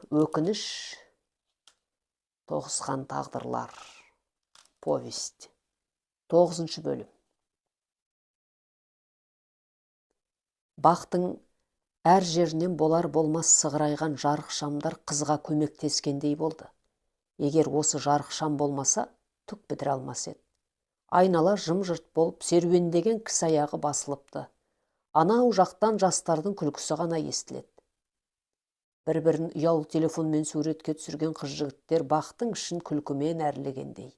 Өкініш, тоғысқан тағдырлар. Повесть. 9 бөлім. Бақтың әр жерінен болар болмас сығырайған жарық шамдар қызға көмектескендей болды. Егер осы жарық шам болмаса, түк бітіре алмас еді. Айнала жым-жырт болып серуендеген кісі аяғы басылыпты. Анау жақтан жастардың күлкісі ғана естіледі. Бір-бірін ұялы телефонмен суретке түсірген қыз-жігіттер бақтың ішін күлкімен әрлегендей.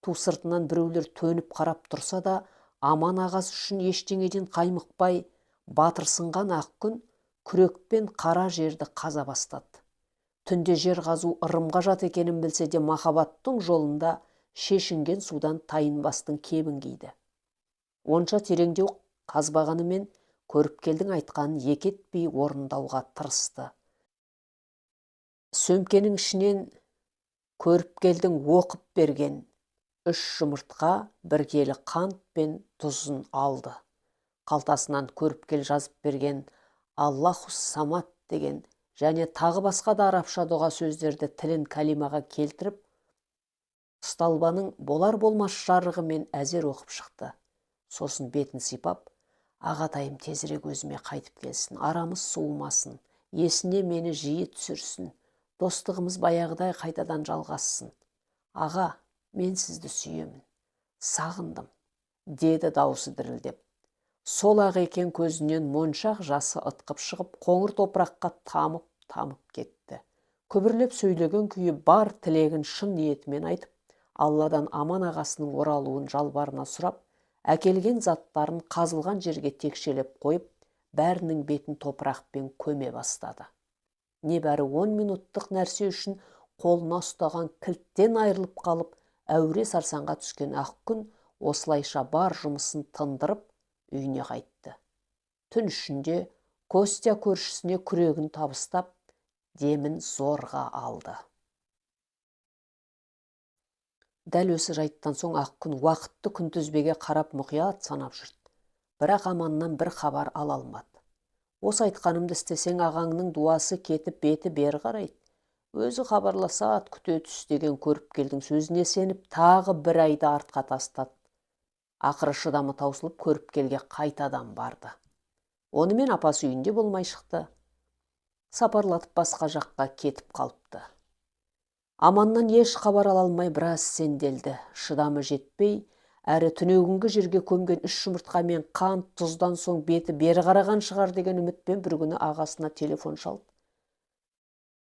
Ту сыртынан біреулер төніп қарап тұрса да, Аман ағасы үшін ештеңеден қаймықпай, батырсынған ақ күн күрекпен қара жерді қаза бастады. Түнде жер қазу ырымға жат екенін білсе де, махаббаттың жолында шешінген судан тайынбастың кебін киді. Онша тереңдеу қазбағанымен көріпкелдің айтқанын екі етпей орындауға тырысты. Сөмкенің ішінен көріпкелдің оқып берген 3 жұмыртқа, 1 келі қант пен тұзын алды. Қалтасынан көріпкел жазып берген Аллаху самат деген және тағы басқа да арабша дұға сөздерді тілін калимаға келтіріп, ұсталбаның болар болмас жарығымен әзер оқып шықты. Сосын бетін сипап, ағатайым тезірек өзіме қайтып келсін, арамыз суымасын, есіне мені жиі түсірсін, достығымыз баяғыдай қайтадан жалғассын. Аға, мен сізді сүйемін, сағындым, деді даусы дірілдеп. Сол ақ екен көзінен моншақ жасы ытқып шығып, қоңыр топыраққа тамып кетті. Күбірлеп сөйлеген күйі бар тілегін шын ниетімен айтып, Алладан Аман ағасының оралуын жалбарына сұрап, әкелген заттарын қазылған жерге текшелеп қойып, бәрінің бетін топырақпен көме бастады. Небәрі 10 минуттық нәрсе үшін қолына ұстаған кілттен айырылып қалып, әуре сарсаңға түскен ақ күн осылайша бар жұмысын тындырып, үйіне қайтты. Түн ішінде Костя көршісіне күрегін табыстап, демін зорға алды. Дәл осы жайттан соң ақ күн уақытты күнтізбеге қарап мұқият санап жүрді. Бірақ Аманнан бір хабар ала алмады. Осы айтқанымды істесең ағаңның дуасы кетіп беті бері қарайды. Өзі хабарласат күте түс деген көріпкелдің сөзіне сеніп, тағы 1 айды артқа тастады. Ақыры шыдамы таусылып көріпкелге қайтадан барды. Онымен апасы үйінде болмай шықты. Сапарлатып басқа жаққа кетіп қалыпты. Аманнан еш хабар ала алмай біраз сенделді. Шыдамы жетпей, әрі түнегінгі жерге көмген 3 жұмыртқа мен қант, тұздан соң беті бері қараған шығар деген үмітпен бір күні ағасына телефон шалды.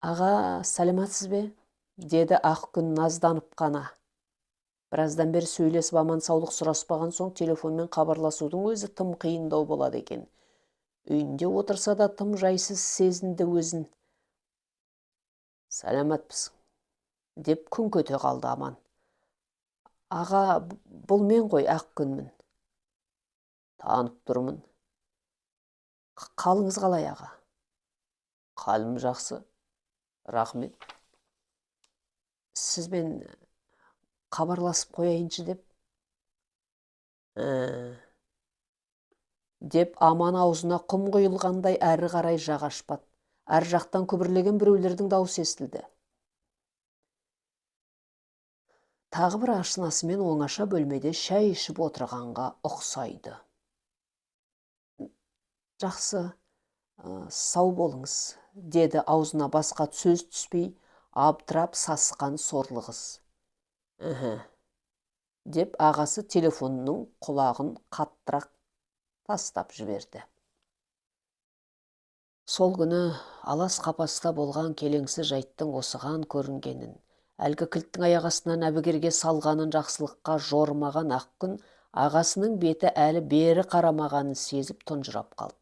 Аға, сәлематсыз бе? Деді ақ күн назданып қана. Біраздан бері сөйлесіп аман саулық сұраспаған соң телефонмен хабарласудың өзі тым қиындау болады екен. Үйінде отырса да тым жайсыз сезінді өзін. Сәлематпысың, деп күн көте қалды Аман. Аға, бұл мен ғой, ақ күнмін. Танып тұрмын. Қалыңыз қалай, аға? Қалым жақсы. Рахмет. Сізбен хабарласып қояйыншы деп Аман аузына құм құйылғандай әрі қарай жағашпады. Әр жақтан күбірлеген біреулердің дауысы естілді. Тағы бір ашынасымен оңаша бөлмеде шәй ішіп отырғанға ұқсайды. Жақсы, сау болыңыз, деді аузына басқа сөз түспей, абдырап сасқан сорлы қыз. Деп ағасы телефонның құлағын қаттырақ тастап жіберді. Сол күні алас қапаста болған келеңсіз жайттың осыған көрінгенін, әлгі кілттің аяғасынан әбігерге салғанын жақсылыққа жормаған ақ күн ағасының беті әлі бері қарамағанын сезіп тұнжырап қалды.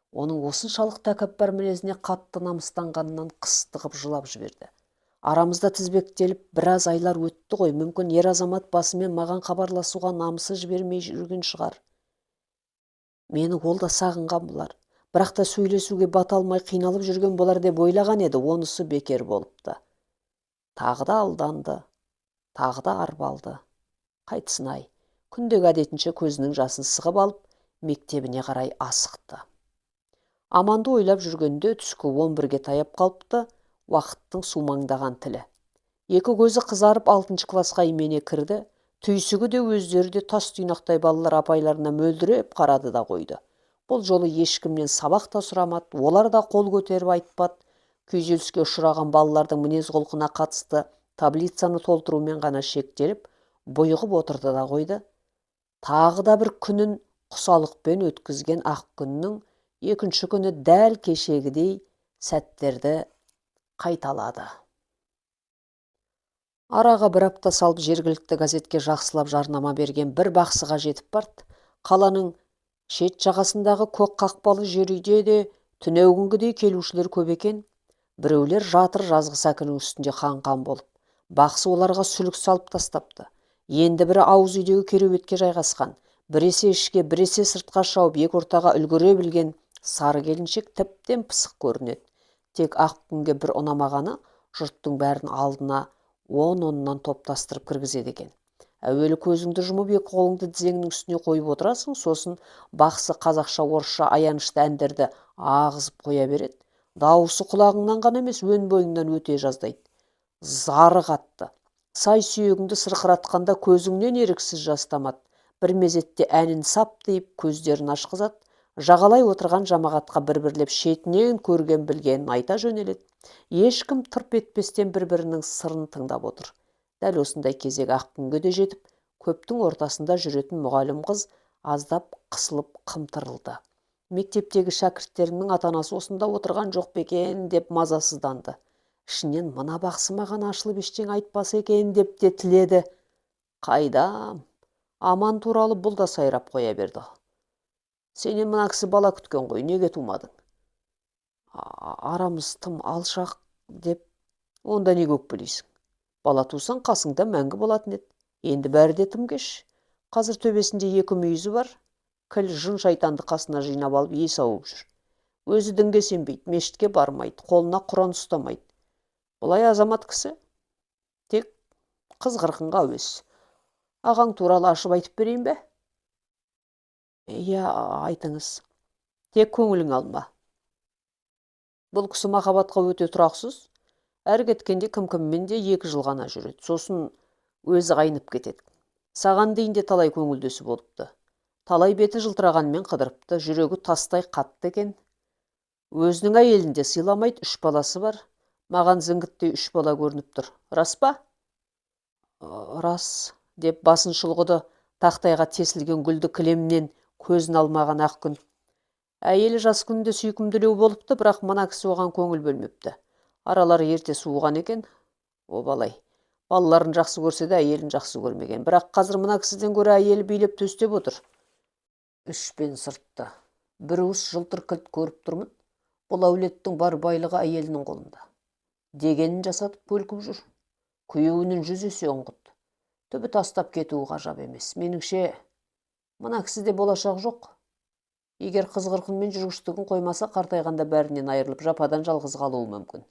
Оның осыншалық тәкаппар мінезіне қатты намыстанғанынан қыстығып жылап жіберді. Арамызда тізбектеліп біраз айлар өтті ғой, мүмкін ер азамат басымен маған хабарласуға намысы жібермей жүрген шығар. Мені ол да сағынған болар, бірақ та сөйлесуге бата алмай қиналып жүрген болар деп ойлаған еді, онысы бекер болыпты. Тағы да алданды, тағы да арбалды. Қайтсын-ай, күндегі әдетінше көзінің жасын сығып алып, мектебіне қарай асықты. Аманды ойлап жүргенде түскі 11-ге таяп қалыпты, уақыттың сумаңдаған тілі. Екі көзі қызарып 6 классқа имене кірді. Түйсігі де өздері де тас түйнақтай балалар апайларына мөлдіреп қарады да қойды. Бұл жолы ешкімнен сабақ та сұрамады, олар да қол көтеріп айтпады. Күйзеліске ұшыраған балалардың мінез құлқына қатысты таблицаны толтырумен ғана шектеліп, бұйығып отырды да қойды. Тағы да бір күнін құсалықпен өткізген ақ күннің екінші күні дәл кешегідей сәттерді қайталады. Араға бір апта салып жергілікті газетке жақсылап жарнама берген бір бақсыға жетіп барды. Қаланың шет жағасындағы көк қақпалы жер үйде де түнеугінгідей келушілер көп екен. Біреулер жатыр жазғы сәкінің үстінде қан болып. Бақсы оларға сүлік салып тастапты. Енді бірі ауыз үйдегі кереуетке жайғасқан. Біресе ішке, біресе сыртқа шауып екі ортаға үлгіре білген сары келіншек тіптен пысық көрінеді. Тек ақ күнге бір ұнамағаны жұрттың бәрін алдына 10-10-нан топтастырып кіргізеді екен. Әуелі көзіңді жұмып екі қолыңды тізеңнің үстіне қойып отырасың, сосын бақсы қазақша, орысша аянышты әндерді ағызып қоя береді. Дауысы құлағыңнан ғана емес, өн бойыңнан өте жаздайды. Зары қатты. Сай сүйегіңді сырқыратқанда көзіңнен еріксіз жастамады. Бір мезетте әнін сап дейіп көздерін ашқызады. Жағалай отырған жамағатқа бір-бірлеп шетінен көрген білгенін айта жөнеледі. Ешкім тырп етпестен бір-бірінің сырын тыңдап отыр. Дәл осындай кезек ақ күнге де жетіп, көптің ортасында жүретін мұғалім қыз аздап қысылып қымтырылды. Мектептегі шәкірттерінің ата-анасы осында отырған жоқ бекен деп мазасызданды. Ішінен мына бақсы маған ашылып ештеңе айтпас екен деп те тіледі. Қайдам, аман туралы бұл да сайрап қоя берді. Сенен мына кісі бала күткен ғой, неге тумадың? Арамыз тым алшақ деп, онда неге өкпелейсің? Бала тусан қасыңда мәңгі болатын еді. Енді бәрі де тым кеш. Қазір төбесінде 2 мүйізі бар. Кіл жын шайтанды қасына жинап алып ес ауып жүр. Өзі дінге сенбейді, мешітке бармайды, қолына Құран ұстамайды. Бұлай азамат кісі тек қыз қырқынға әуес. Ағаң туралы ашып айтып берейін бе? Иә, айтыңыз. Тек көңілің алма. Бұл кісі махаббатқа өте тұрақсыз. Әр кеткенде кім-кіммен де 2 жыл ғана жүреді. Сосын өзі қайнып кетеді. Саған дейін де талай көңілдесі болыпты. Талай беті жылтырағанмен қыдырыпты. Жүрегі тастай қатты екен. Өзінің әйелін де сыйламайды, 3 баласы бар. Маған зіңгіттей 3 бала көрініп тұр. Рас па? Рас, деп басын шұлғыды. Тақтайға тесілген гүлді кілемнен көзін алмаған ақ күн. Әйелі жас күнде сүйкімділеу болыпты, бірақ мына кісі оған көңіл бөлмепті. Аралары ерте суыған екен. Балай, балаларын жақсы көрсе де әйелін жақсы көрмеген. Бірақ қазір мына кісіден гөрі әйелі билеп төстеп отыр. Ішпен сыртты. Бір уыс жылтыр кілт көріп тұрмын. Бұл әулеттің бар байлығы әйелінің қолында. Дегенін жасатып бөлкіп жүр. Күйеуінің 100 есе оңғыт. Түбі тастап кетуі ғажап емес. Меніңше, мына кісіде болашақ жоқ. Егер қыз қырқынмен жүргіштігін қоймаса, қартайғанда бәрінен айырылып, жападан жалғыз қалуы мүмкін.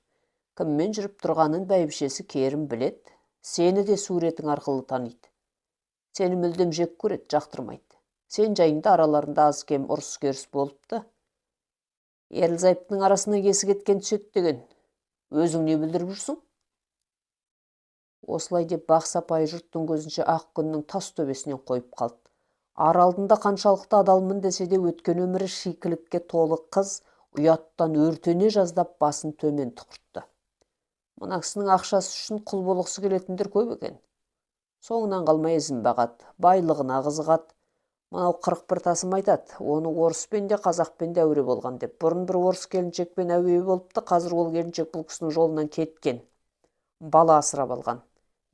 Кіммен жүріп тұрғанын бәйбішесі Керім білет, сені де суретің арқылы таниды. Сені мүлдем жек көреді, жақтырмайды. Сен жайында араларында аз кем ұрыс керіс болыпты. Ерлі-зайыптың арасына кесі кеткен түсет деген. Өзің не білдіріп жүрсің? Осылай деп бақсапай жұрттың көзінше ақ күннің тас төбесінен қойып қалды. Ар алдында қаншалықты адалмын десе де өткен өмірі шикілікке толы қыз ұяттан өртене жаздап басын төмен тұқыртты. Мына кісінің ақшасы үшін құл болғысы келетіндер көп екен. Соңынан қалмай ізін бағады, байлығына қызығады. Мынау 41 тасым айтады, оны орыспен де қазақпен де әуре болған деп. Бұрын бір орыс келіншекпен әуе болыпты, қазір ол келіншек бұл кісінің жолынан кеткен. Бала асырап алған.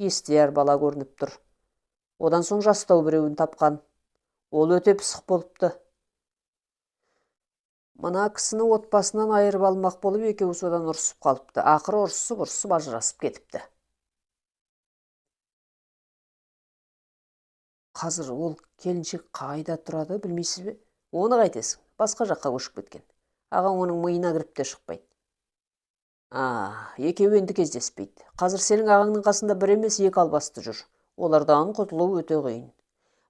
Естияр бала көрініп тұр. Одан соң жастау біреуін тапқан. Ол өте пысық болыпты. Мына кісіні отбасынан айырып алмақ болып екеуі содан ұрысып қалыпты. Ақыры ұрысып ажырасып кетіпті. Қазір ол келіншек қайда тұрады, білмейсіз бе? Оны қайтесің, басқа жаққа көшіп кеткен. Ағаң оның миына кіріп те шықпайды. Екеуі енді кездеспейді. Қазір сенің ағаңның қасында бір емес 2 албасты жүр. Олардан құтылу өте қиын.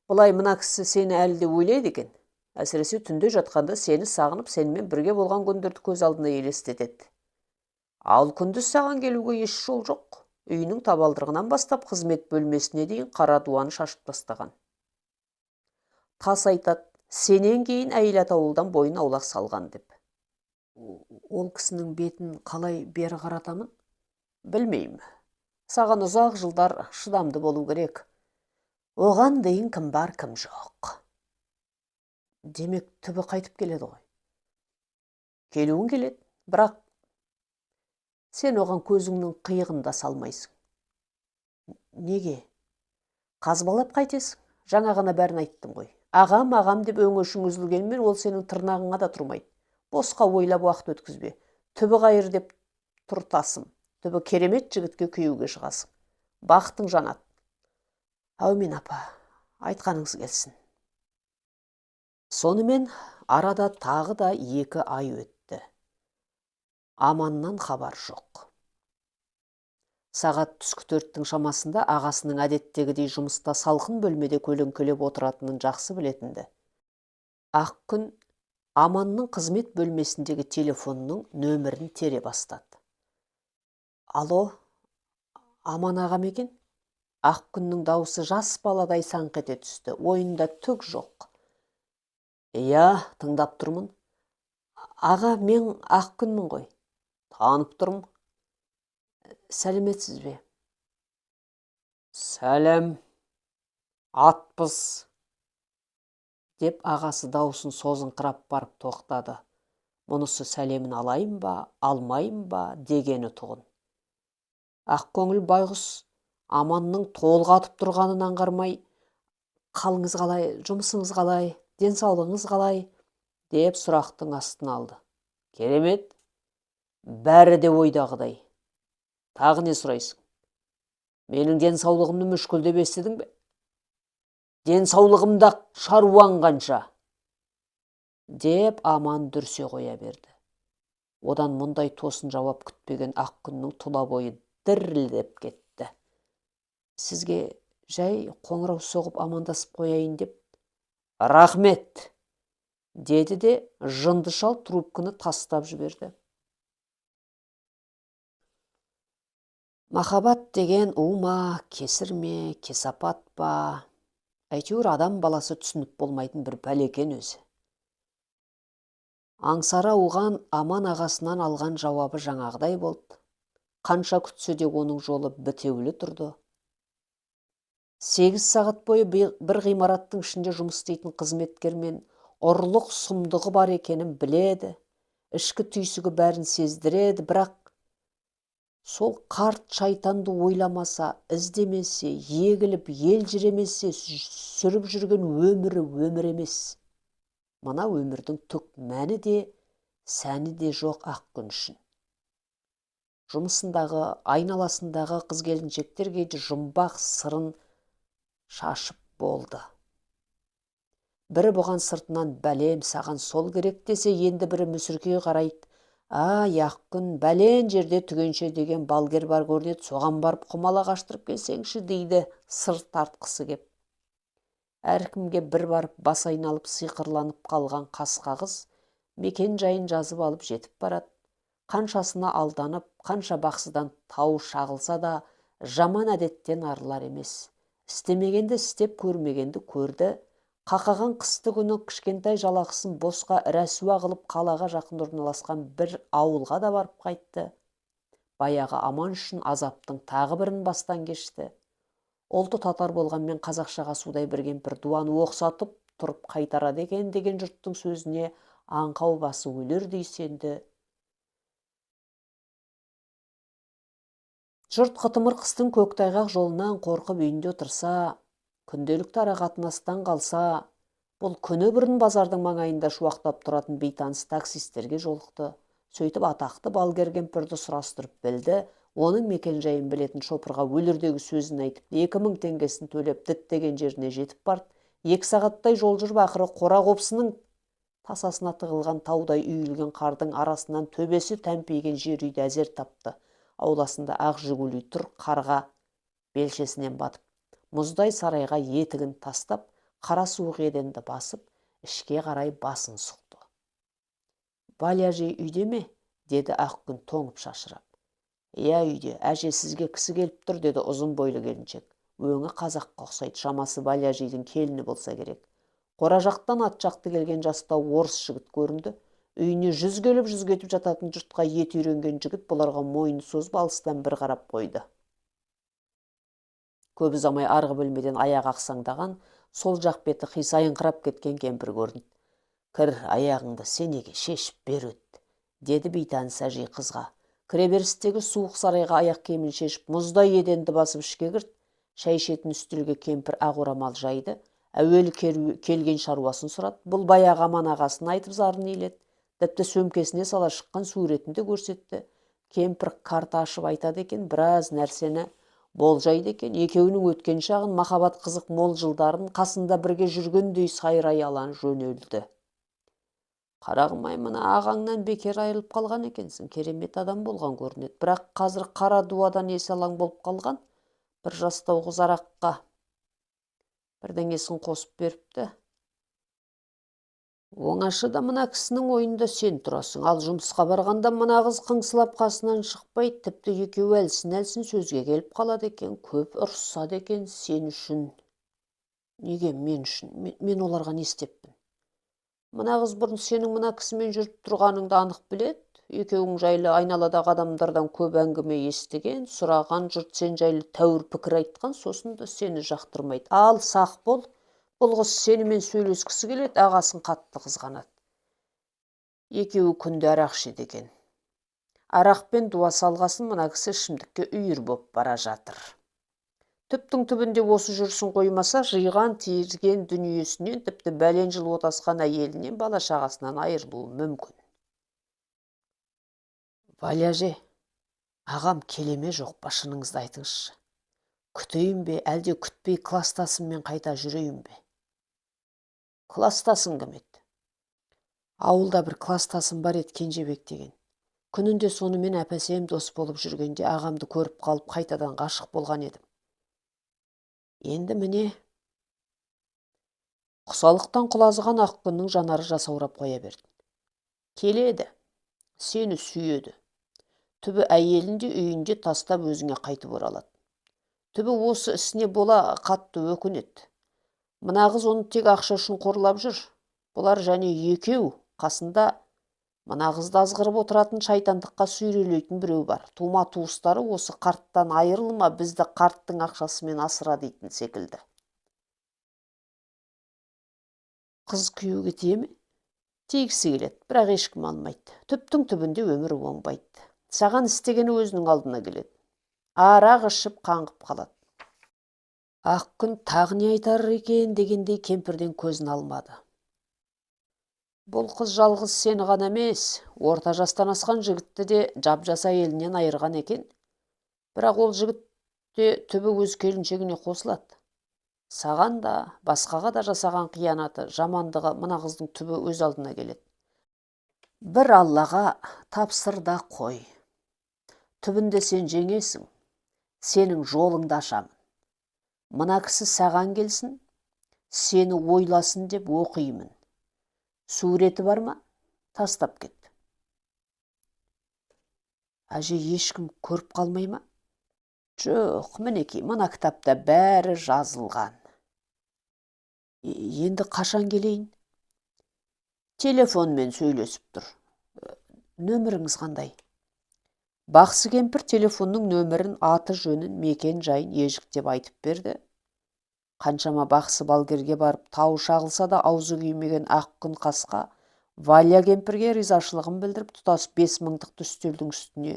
Бұлай мына кісі сені әлі де ойлайды екен. Әсіресе түнде жатқанда сені сағынып, сенімен бірге болған күндерді көз алдына елестетеді. Ал күндіз саған келуге еш жол жоқ. Үйінің табалдырығынан бастап қызмет бөлмесіне дейін қара дуаны шашып тастаған. Тас айтады, сенен кейін әйел атаулыдан бойын аулақ салған деп. Ол кісінің бетін қалай бері қаратамын? Білмеймін. Саған ұзақ жылдар шыдамды болу керек. Оған дейін кім бар, кім жоқ. Демек түбі қайтып келеді ғой. Келуін келеді, бірақ сен оған көзіңнің қиығын да салмайсың. Неге? Қазбалап қайтесің? Жаңа ғана бәрін айттым ғой. Ағам деп өңешің үзілгенмен ол сенің тырнағыңа да тұрмайды. Босқа ойлап уақыт өткізбе. Түбі қайыр деп тұртасың. Түбі керемет жігітке күйеуге шығасың. Бақытың жанат. Әумин апа, айтқаныңыз келсін. Сонымен арада тағы да 2 ай өтті. Аманнан хабар жоқ. Сағат түскі 4-тің шамасында ағасының әдеттегідей жұмыста салқын бөлмеде көлеңкелеп отыратынын жақсы білетінді. Ақкүн Аманның қызмет бөлмесіндегі телефонның нөмірін тере бастады. Алло, Аман ағам екен? Ақкүннің дауысы жас баладай саңқ ете түсті. Ойында түк жоқ. Иә, тыңдап тұрмын. Аға, мен Ақкүнмін ғой. Танып тұрмын. Сәлеметсіз бе? Сәлем, атпыз, деп ағасы даусын созыңқырап барып тоқтады. Мұнысы сәлемін алайын ба, алмайын ба дегені тұғын. Ақкөңіл байғұс Аманның толғатып тұрғанын аңғармай, қалыңыз қалай, жұмысыңыз қалай, денсаулығыңыз қалай, деп сұрақтың астын алды. Керемет, бәрі де ойдағыдай. Тағы не сұрайсың? Менің денсаулығымды мүшкілдеп естідің бе? Денсаулығымда шаруаң қанша? Деп Аман дүрсе қоя берді. Одан мұндай тосын жауап күтпеген Ақкүннің тұла бойы дірілдеп кетті. Сізге жай қоңырау соғып амандасып қояйын деп. Рахмет, деді де жынды шал трубканы тастап жіберді. Махаббат деген ума, кесір ме, кесапат па, әйтеуір адам баласы түсініп болмайтын бір бәлекен өзі. Аңсара оған Аман ағасынан алған жауабы жаңағыдай болды. Қанша күтсе де оның жолы бітеулі тұрды. 8 сағат бойы бір ғимараттың ішінде жұмыс істейтін қызметкермен ұрлық сұмдығы бар екенін біледі, ішкі түйсігі бәрін сездіреді, бірақ сол қарт шайтанды ойламаса, іздемесе, егіліп, ел жүремесе, сүріп жүрген өмірі өмір емес. Мына өмірдің түк мәні де, сәні де жоқ Ақкүн үшін. Жұмысындағы, айналасындағы қыз-келіншектерге жұмбақ сырын шашып болды. Бірі бұған сыртынан бәлем, саған сол керек десе, енді бірі мүсіркей қарайды. Ақкүн, бәлен жерде түгенше деген балгер бар көрінеді, соған барып құмала қаштырып келсеңші дейді, сыр тартқысы кеп. Әркімге бір барып бас айналып сиқырланып қалған қасқа қыз мекен жайын жазып алып жетіп барады. Қаншасына алданып, қанша бақсыдан тау шағылса да, жаман әдеттен арылар емес. Істемегенді істеп, көрмегенді көрді. Қақаған қысты күні кішкентай жалақысын босқа рәсуа қылып қалаға жақын орналасқан бір ауылға да барып қайтты. Баяғы Аман үшін азаптың тағы бірін бастан кешті. Олты татар болғанмен қазақшаға судай бірген бір дуаны оқсатып тұрып қайтарады екен деген жұрттың сөзіне аңқау басы өлердей сенді. Жұрт қытымыр қыстың көктайғақ жолынан қорқып үйінде отырса, күнделікті ара қатынастан қалса, бұл күні бұрын базардың маңайында шуақтап тұратын бейтаныс таксистерге жолықты. Сөйтіп атақты балгер кемпірді сұрастырып білді. Оның мекен жайын білетін шопырға өлердегі сөзін айтып, 2000 теңгесін төлеп діттеген жеріне жетіп барды. 2 сағаттай жол жүріп ақыры қора қопсының тасасына тығылған таудай үйілген қардың арасынан төбесі тәмпейген жер үйді әзер тапты. Ауласында ақ жүгулі тұр, қарға белшесінен батып. Мұздай сарайға етігін тастап, қара суық еденді басып, ішке қарай басын сұқты. Валя әжей үйде ме? Деді Ақкүн тоңып шашырап. Иә, үйде, әже сізге кісі келіп тұр, деді ұзын бойлы келіншек. Өңі қазаққа ұқсайды, шамасы Валияжидің келіні болса керек. Қора жақтан ат жақты келген жастау орыс жігіт көрінді. Үйіне 100 келіп 100 кетіп жататын жұртқа ет үйренген жігіт бұларға мойын созып алыстан бір қарап қойды. Көп ұзамай арғы бөлмеден аяқ ақсаңдаған, сол жақ беті қисайыңқырап кеткен кемпір көрінді. Кір, аяғыңды сенеге шешіп бер өт, деді бейтаныс әжей қызға. Кіреберістегі суық сарайға аяқ киімін шешіп, мұздай еденді басып ішке кірді. Шай ішетін үстелге кемпір ақ орамал жайды. Әуелі келген шаруасын сұрады. Бұл баяғы аман ағасын айтып зарын иледі. Тіпті сөмкесіне сала шыққан суретін де көрсетті. Кемпір карта ашып айтады екен, біраз нәрсені болжайды екен. Екеуінің өткен шағын, махаббат қызық мол жылдарын қасында бірге жүргендей сайрай алан жөнелді. Қарағым, мына ағаңнан бекер айырылып қалған екенсің, керемет адам болған көрінеді. Бірақ қазір қара дуадан есі алаң болып қалған. Бір жастау қыз араққа бірдеңесін қосып беріпті. Оңашы да мына кісінің ойында сен тұрасың. Ал жұмысқа барғанда мына қыз қыңсылап қасынан шықпайды. Тіпті екеуі әлсін-әлсін сөзге келіп қалады екен. Көп ұрысады екен сен үшін. Неге мен үшін? Мен оларға не істеппін? Мына қыз бұрын сенің мына кісімен жүріп тұрғаныңды анық біледі. Екеуің жайлы айналадағы адамдардан көп әңгіме естіген, сұраған, жұрт сен жайлы тәуір пікір айтқан, сосын да сені жақтырмайды. Ал сақ бол, бұл қыз сенімен сөйлескісі келеді, ағасын қатты қызғанады. Екеуі күнде арақ ішеді екен. Арақпен дуа салғасын мына кісі ішімдікке үйір боп бара жатыр. Түптің түбінде осы жүрсін қоймаса, жиған тиірген дүниесінен, тіпті бәлен жыл отасқан әйелінен, бала шағасынан айырылуы мүмкін. Валияже, ағам келеме жоқ па, шыныңызды айтыңызшы. Күтейін бе, әлде күтпей кластасыммен қайта жүрейін бе? Кластасың кім еді? Ауылда бір кластасым бар еді, Кенжебек деген. Күнінде сонымен әпәсем дос болып жүргенде ағамды көріп қалып қайтадан ғашық болған едім. Енді міне, құсалықтан құлазыған ақ күннің жанары жасаурап қоя берді. Келеді, сені сүйеді. Түбі әйелінде үйінде тастап өзіңе қайтып оралады. Түбі осы ісіне бола қатты өкінеді. Мына қыз оны тек ақша үшін қорлап жүр. Бұлар және екеу қасында мына қызды азғырып отыратын шайтандыққа сүйрелейтін біреу бар. Тума туыстары осы қарттан айырылма, бізді қарттың ақшасымен асыра дейтін секілді. Қыз күйеуге тие ме? Тигісі келеді, бірақ ешкім алмайды. Түптің түбінде өмір оңбайды. Саған істегені өзінің алдына келеді. Арақ ішіп қаңғып қалады. Ақ күн тағы не айтар екен дегендей кемпірден көзін алмады. Бұл қыз жалғыз сені ғана емес, орта жастан асқан жігітті де жап-жас әйелінен айырған екен. Бірақ ол жігіт те түбі өз келіншегіне қосылады. Саған да, басқаға да жасаған қиянаты, жамандығы мына қыздың түбі өз алдына келеді. Бір Аллаға тапсыр да қой. Түбінде сен жеңесің, сенің жолыңды ашамын. Мына кісі саған келсін, сені ойласын деп оқимын. Суреті бар ма? Тастап кет. Әже, ешкім көріп қалмай ма? Жоқ, мінекей, мына кітапта бәрі жазылған. Енді қашан келейін? Телефонмен сөйлесіп тұр. Нөміріңіз қандай? Бақсы кемпір телефонның нөмірін, аты жөнін, мекен жайын ежіктеп айтып берді. Қаншама бақсы балгерге барып тау шағылса да аузы күймеген ақ күн қасқа Валия кемпірге ризашылығын білдіріп тұтас 5 мыңдықты үстелдің үстіне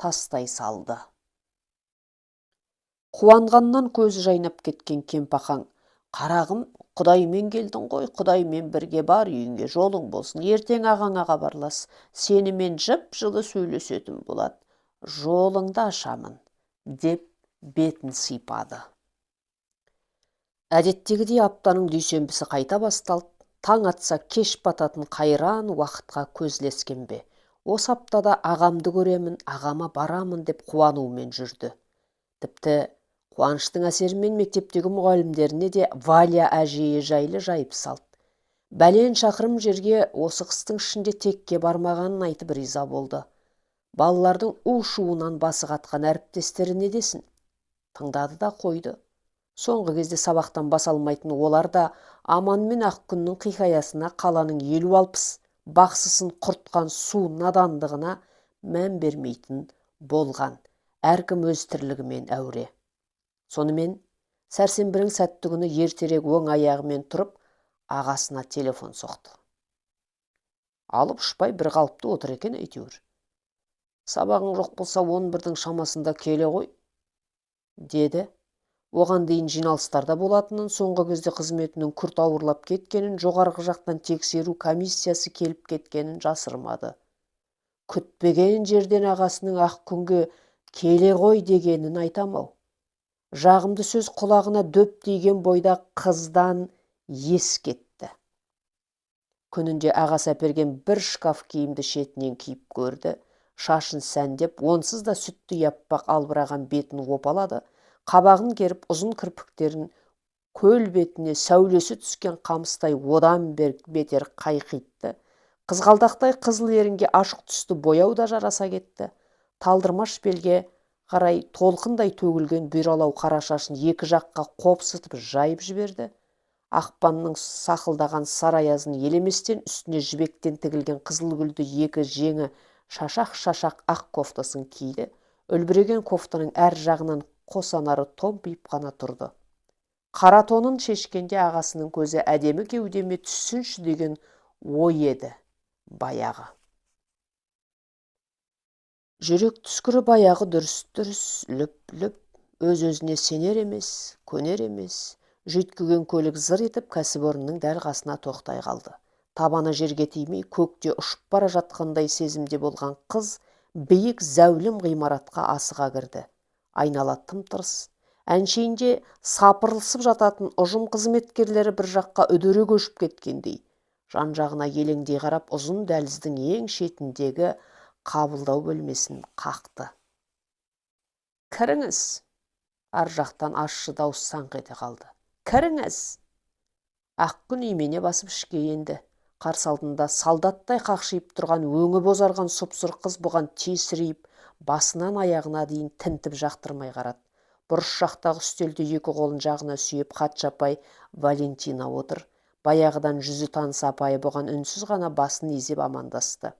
тастай салды. Қуанғаннан көзі жайнап кеткен кемпақаң: «Қарағым, Құдаймен келдің ғой, Құдаймен бірге бар, үйіңе жолың болсын. Ертең ағаңа хабарлас, сенімен жып-жылы сөйлесетін болады. Жолыңды ашамын», деп бетін сипады. Әдеттегідей аптаның дүйсенбісі қайта басталды. Таң атса кеш бататын қайран уақытқа көзлескен бе. Осы аптада ағамды көремін, ағама барамын деп қуанумен жүрді. Тіпті қуаныштың әсерімен мектептегі мұғалімдеріне де Валия әжейі жайлы жайып салды. Бәлен шақырым жерге осы қыстың ішінде текке бармағанын айтып риза болды. Балалардың у-шуынан басы қатқан әріптестері не десін? Тыңдады да қойды. Соңғы кезде сабақтан баса алмайтын олар да Аман мен Ақкүннің хикаясына қаланың 50-60 бақсысын құртқан су надандығына мән бермейтін болған. Әркім өз тірлігімен әуре. Сонымен сәрсенбінің сәтті күні ертерек оң аяғымен тұрып, ағасына телефон соқты. Алып ұшпай бір қалыпты отыр екен әйтеуір. Сабағың жоқ болса 11-дің шамасында келе ғой, деді. Оған дейін жиналыстарда болатынын, соңғы кезде қызметінің күрт ауырлап кеткенін, жоғарғы жақтан тексеру комиссиясы келіп кеткенін жасырмады. Күтпеген жерден ағасының Ақкүнге келе ғой дегенін айтамау. Жағымды сөз құлағына дөп тиген бойда қыздан ес кетті. Күнінде ағасы әперген бір шкаф киімді шетінен киіп көрді. Шашын сәндеп, онсыз да сүтті яппақ албыраған бетін опалады. Қабағын керіп, ұзын кірпіктерін көл бетіне сәулесі түскен қамыстай одан бетер қайқитты. Қызғалдақтай қызыл ерінге ашық түсті бояу да жараса кетті. Талдырмаш белге қарай толқындай төгілген бұйралау қара шашын екі жаққа қопсытып жайып жіберді. Ақпанның сақылдаған сараязын елеместен үстіне жібектен тігілген қызыл гүлді екі жеңі шашақ-шашақ ақ кофтасын киді. Үлбіреген кофтаның әр жағынан қосанары томпиып қана тұрды. Қара тонын шешкенде ағасының көзі әдемі кеудеме түссінші деген ой еді баяғы. Жүрек түскірі баяғы дүріс-дүріс, лүп-лүп, өз-өзіне сенер емес, көнер емес. Жүйткіген көлік зыр етіп кәсіпорынның дәл қасына тоқтай қалды. Табаны жерге тимей, көкте ұшып бара жатқандай сезімде болған қыз биік зәулім ғимаратқа асыға кірді. Айнала тым-тырыс. Әншейінде сапырылысып жататын ұжым қызметкерлері бір жаққа үдере көшіп кеткендей. Жан-жағына елеңдей қарап, ұзын дәліздің ең шетіндегі қабылдау бөлмесін қақты. Кіріңіз. Ар жақтан ащы дауыс саңқ ете қалды. Кіріңіз. Ақкүн имене басып ішке енді. Қарсы алдында солдаттай қақшиып тұрған өңі бозарған сұп-сұр қыз бұған тесірейіп, басынан аяғына дейін тінтіп жақтырмай қарады. Бұрыш жақтағы үстелде екі қолын жағына сүйеп хатшы апай Валентина отыр. Баяғыдан жүзі таныс апайы бұған үнсіз ғана басын изеп амандасты.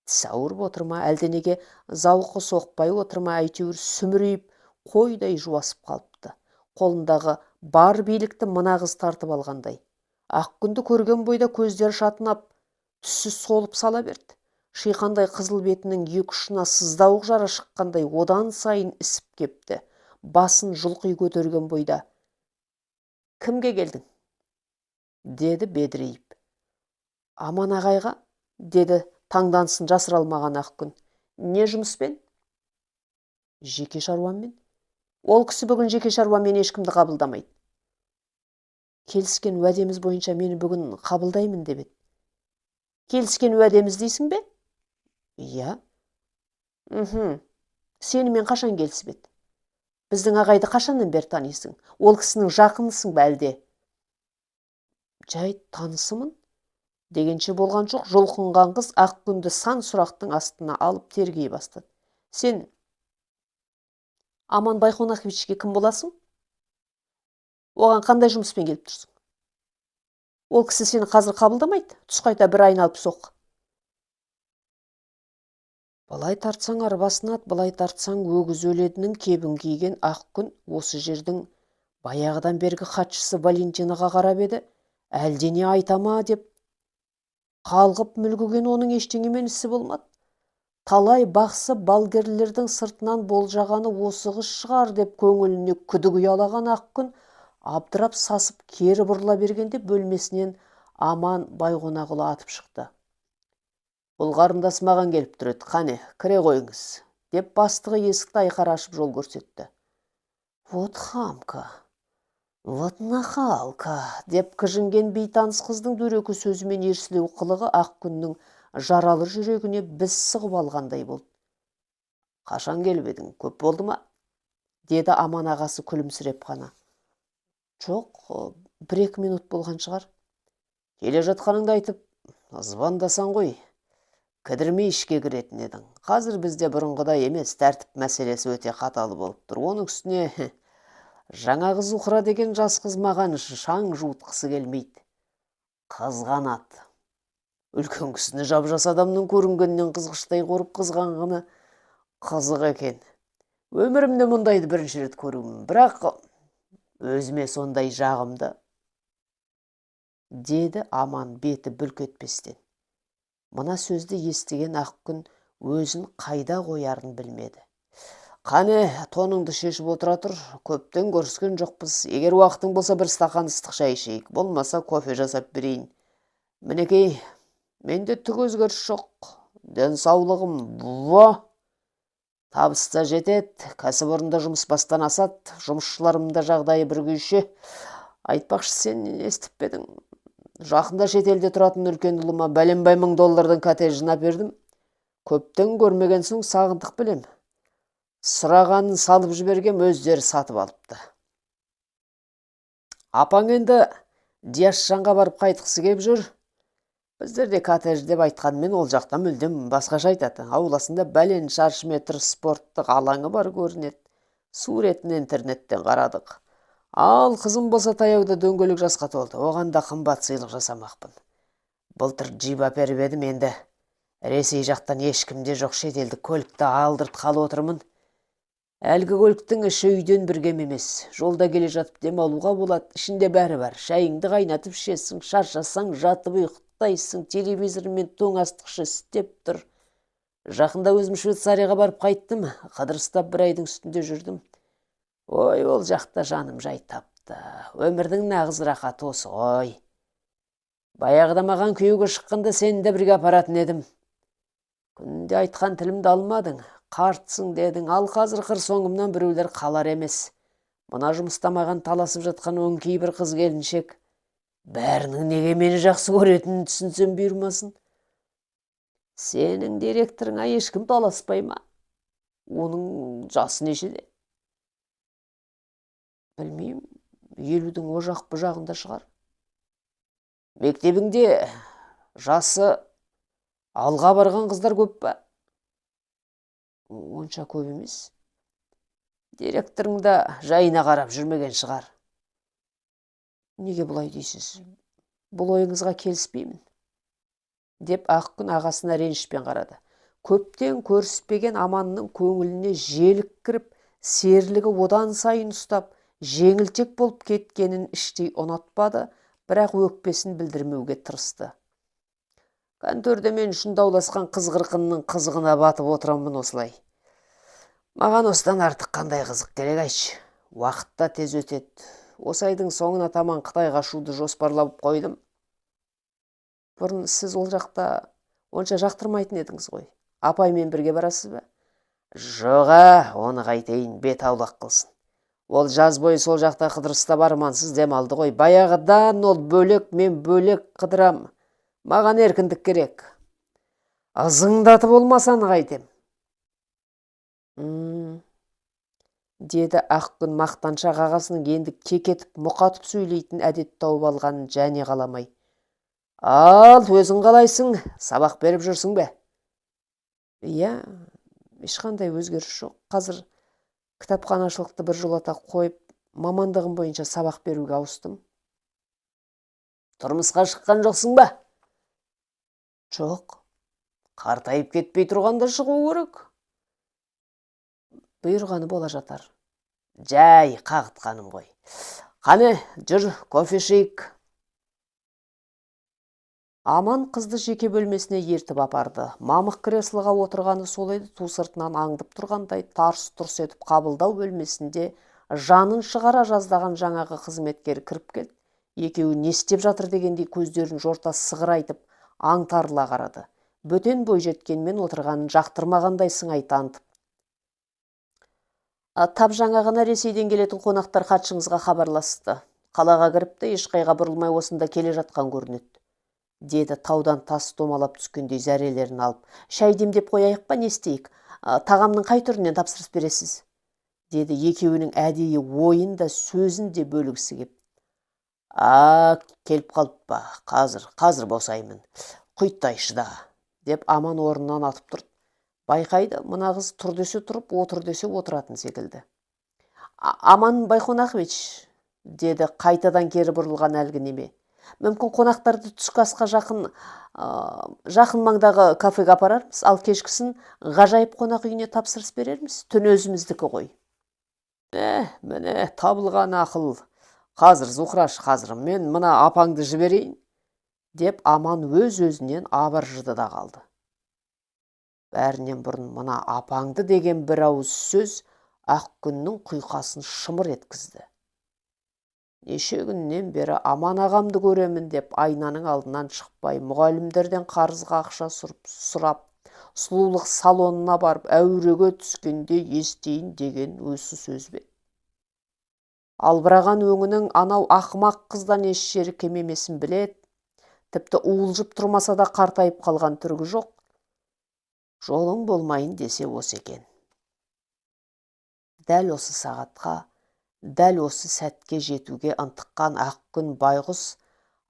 Тісі ауырып отыр ма, әлденеге зауқы соқпай отыр ма, әйтеуір сүмірейіп, қойдай жуасып қалыпты. Қолындағы бар билікті мына қыз тартып алғандай. Ақкүнді көрген бойда көздері шатынап, түсі солып сала берді. Шиқандай қызыл бетінің екі ұшына сыздауық жара шыққандай одан сайын ісіп кепті. Басын жұлқи көтерген бойда. Кімге келдің? Деді бедірейіп. Аман ағайға, деді таңданысын жасыра алмаған Ақкүн. Не жұмыспен? Жеке шаруаммен. Ол кісі бүгін жеке шаруамен ешкімді қабылдамайды. Келіскен уәдеміз бойынша мені бүгін қабылдаймын деп еді. Келіскен уәдеміз дейсің бе? Иә. Сенімен қашан келісіп еді? Біздің ағайды қашаннан бері танисың? Ол кісінің жақынысың ба әлде? Жай танысымын дегенше болған жоқ. Жолқынған қыз Ақкүнді сан сұрақтың астына алып тергей бастады. Сен Аман Байқонақовичке кім боласың? Оған қандай жұмыспен келіп тұрсың? Ол кісі сені қазір қабылдамайды. Түс қайта бір айналып соқ. Былай тартсаң арбасын ат, былай тартсаң өгіз өледінің кебін киген Ақкүн осы жердің баяғыдан бергі хатшысы Валентинаға қарап еді. Әлдене айтама деп қалғып мүлгіген оның ештеңемен ісі болмады. Талай бақсы балгерлердің сыртынан болжағаны осы қыз шығар деп көңіліне күдік ұялаған Ақкүн абдырап сасып кері бұрыла бергенде бөлмесінен Аман Байқонақұлы атып шықты. Бұл қарындас маған келіп тұрады, қане, кіре қойыңыз, деп бастығы есікті айқара ашып жол көрсетті. Вот хамка, вот нахалка, деп кіжінген бейтаныс қыздың дөрекі сөзімен ерсілеу қылығы Ақкүннің жаралы жүрегіне біз сығып алғандай болды. Қашан келіп едің, көп болды ма? Деді Аман ағасы күлімсіреп қана. Жоқ, 1-2 минут болған шығар. Келе жатқаныңды айтып, звондасаң ғой. кідірмей ішке кіретін едің. Қазір бізде бұрынғыдай емес, тәртіп мәселесі өте қатал болып тұр. Оның үстіне жаңағы Зухра деген жас қыз маған шаң жуытқысы келмейді. Қызғанады. Үлкен кісіні жап-жас адамның көрінгеннен қызғыштай қорып қызғанғаны қызық екен. Өмірімде мұндайды бірінші рет көруім, бірақ өзіме сондай жағымды, деді Аман беті бүлк етпестен. Мына сөзді естіген Ақкүн өзін қайда қоярын білмеді. Қане, тоныңды шешіп отыра тұр, көптен көріскен жоқпыз. Егер уақытың болса, бір стақан ыстық шай ішейік, болмаса кофе жасап берейін. Мінекей, менде түк өзгеріс жоқ. Денсаулығым табыста жетеді, кәсіпорында жұмыс бастан асады, жұмысшыларымда жағдайы бір күйші. Айтпақшы, сен естіп пе едің? Жақында шетелде тұратын үлкен ұлыма $1 000 коттедж жинап бердім. Көптен көрмеген соң сағындық білем. Сұрағанын салып жібергем, өздері сатып алыпты. Апаң енді Диашжанға барып қайтқысы кеп жүр. Біздерде коттедж деп айтқанмен ол жақта мүлдем басқаша айтады. Ауласында бәлен шаршы метр спорттық алаңы бар көрінеді. Суретін интернеттен қарадық. Ал қызым болса таяуда дөңгелек жасқа толды. Оған да қымбат сыйлық жасамақпын. Былтыр джип әперіп едім, енді Ресей жақтан ешкімде жоқ, шетелдік көлікті алдыртқалы отырмын. Әлгі көліктің іші үйден біргем емес. Жолда келе жатып демалуға болады. Ішінде бәрі бар. Шайыңды қайнатып ішесің, шаршасаң жатып ұйықтайсың, телевизормен тоңастықшы істеп тұр. Жақында өзім Швейцарияға барып қайттым. Қыдырыстап бір айдың үстінде жүрдім. Ой, ол жақта жаным жай тапты. Өмірдің нағыз рақаты осы ғой. Баяғыда маған күйеуге шыққанда сені де бірге апаратын едім. Күнде айтқан тілімді алмадың, қартсың дедің. Ал қазір қыр соңымнан біреулер қалар емес. Мына жұмыста маған таласып жатқан өңкей бір қыз келіншек. Бәрінің неге мені жақсы көретінін түсінсем бұйырмасын. Сенің директорыңа ешкім таласпай ма? Оның жасы нешеде? Білмеймін, 50-дің о жақ бұ жағында шығар. Мектебіңде жасы алға барған қыздар көп па? Онша көп емес. Директорың да жайына қарап жүрмеген шығар. Неге бұлай дейсіз? Бұл ойыңызға келіспеймін. Деп Ақкүн ағасына ренішпен қарады. Көптен көріспеген Аманның көңіліне желік кіріп, серлігі одан сайын ұстап, жеңілтек болып кеткенін іштей ұнатпады, бірақ өкпесін білдірмеуге тырысты. Конторда мен үшін дауласқан қыз қырқынның қызығына батып отырамын осылай. Маған осыдан артық қандай қызық керек айшы. Уақытта тез өтеді. Осы айдың соңына таман Қытайға шуды жоспарлап қойдым. Бұрын сіз ол жақта онша жақтырмайтын едіңіз ғой. Апаймен бірге барасыз ба? Жоға, оны қайтейін, бет аулақ қылсын. Ол жаз бойы сол жақта қыдырыста бармансыз демалды ғой. Баяғыдан ол бөлек, мен бөлек қыдырам. Маған еркіндік керек. Ызыңдатып болмасан қайтем. Деді Ақкүн мақтаншақ ағасының енді кекетіп, мұқатып сөйлейтін әдет тауып алғанын және қаламай. Ал, өзің қалайсың? Сабақ беріп жүрсің бе? Иә, ешқандай өзгеріс жоқ. Қазір кітапханашылықты бір жолата қойып, мамандығым бойынша сабақ беруге ауыстым. Тұрмысқа шыққан жоқсың ба? Жоқ. Қартайып кетпей тұрғанда шығу керек. Бұйырғаны бола жатар. Жай қағытқаным ғой. Қане, жүр, кофе ішейік. Аман қызды жеке бөлмесіне ертіп апарды. Мамық креслоға отырғаны сол еді, ту сыртынан аңдып тұрғандай тарс-тұрс етіп қабылдау бөлмесінде жанын шығара жаздаған жаңағы қызметкер кіріп келді. Екеуі не істеп жатыр дегендей көздерін жорта сығырайтып аңтарыла қарады. Бөтен бой жеткенмен отырғанын жақтырмағандай сыңай танытып. Тап жаңа ғана Ресейден келетін қонақтар хатшыңызға хабарласты. Қалаға кіріпті, ешқайға бұрылмай осында келе жатқан көрінеді. Деді таудан тас домалап түскендей зәрелерін алып. Шай демдеп қояйық па, не істейік? Тағамның қай түрінен тапсырыс бересіз? Деді екеуінің әдейі ойын да сөзін де бөлгісі кеп. Келіп қалып па, қазір босаймын. Құйттай шыда, деп Аман орнынан атып тұрды. Байқайды, мына қыз тұр десе тұрып, отыр десе отыратын секілді. Аман Байқонақович, деді қайтадан кері бұрылған әлгі неме. Мүмкін қонақтарды түскі асқа жақын маңдағы кафеге апарармыз, ал кешкісін ғажайып қонақ үйіне тапсырыс берерміз. Түн өзіміздікі ғой. Міне табылған ақыл. Қазір Зухраш, қазір мен мына апаңды жіберейін, деп Аман өз-өзінен абыржыды да қалды. Бәрінен бұрын мына апаңды деген бір ауыз сөз Ақкүннің құйқасын шымыр еткізді. Неше күннен бері Аман ағамды көремін деп айнаның алдынан шықпай, мұғалімдерден қарызға ақша сұрап, сұлулық салонына барып, әуреге түскенде естейін деген осы сөз бе. Албыраған өңінің анау ақымақ қыздан еш жері кем емесін білет, тіпті уылжып тұрмаса да қартайып қалған түргі жоқ. Жолың болмайын десе осы екен. Дәл осы сағатқа, дәл осы сәтке жетуге ынтыққан Ақкүн байғұс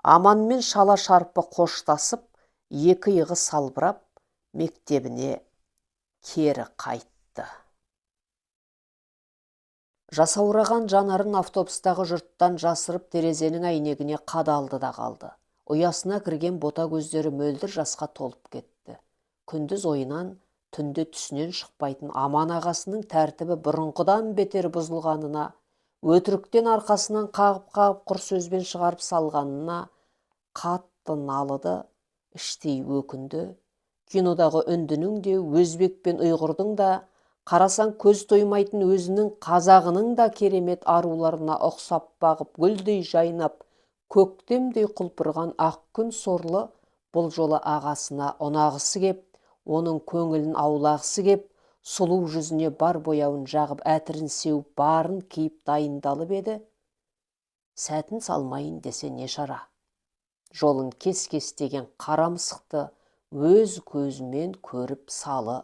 Аманмен шала шарпы қоштасып, екі иығы салбырап, мектебіне кері қайтты. Жасаураған жанарын автобустағы жұрттан жасырып терезенің әйнегіне қадалды да қалды. Ұясына кірген бота көздері мөлдір жасқа толып кетті. Күндіз ойынан, түнде түсінен шықпайтын Аман ағасының тәртібі бұрынғыдан бетер бұзылғанына, өтіріктен арқасынан қағып құр сөзбен шығарып салғанына қатты налыды, іштей өкінді. Кинодағы үндінің де, өзбек пен ұйғырдың да, қарасаң көз тоймайтын өзінің қазағының да керемет аруларына ұқсап бағып, гүлдей жайнап, көктемдей құлпырған Ақкүн сорлы бұл жолы ағасына ұнағысы кеп, оның көңілін аулағысы кеп, сұлу жүзіне бар бояуын жағып, әтірін сеуіп, барын киіп дайындалып еді. Сәтін салмайын десе не шара. Жолын кес-кестеген қара мысықты өз көзімен көріп салы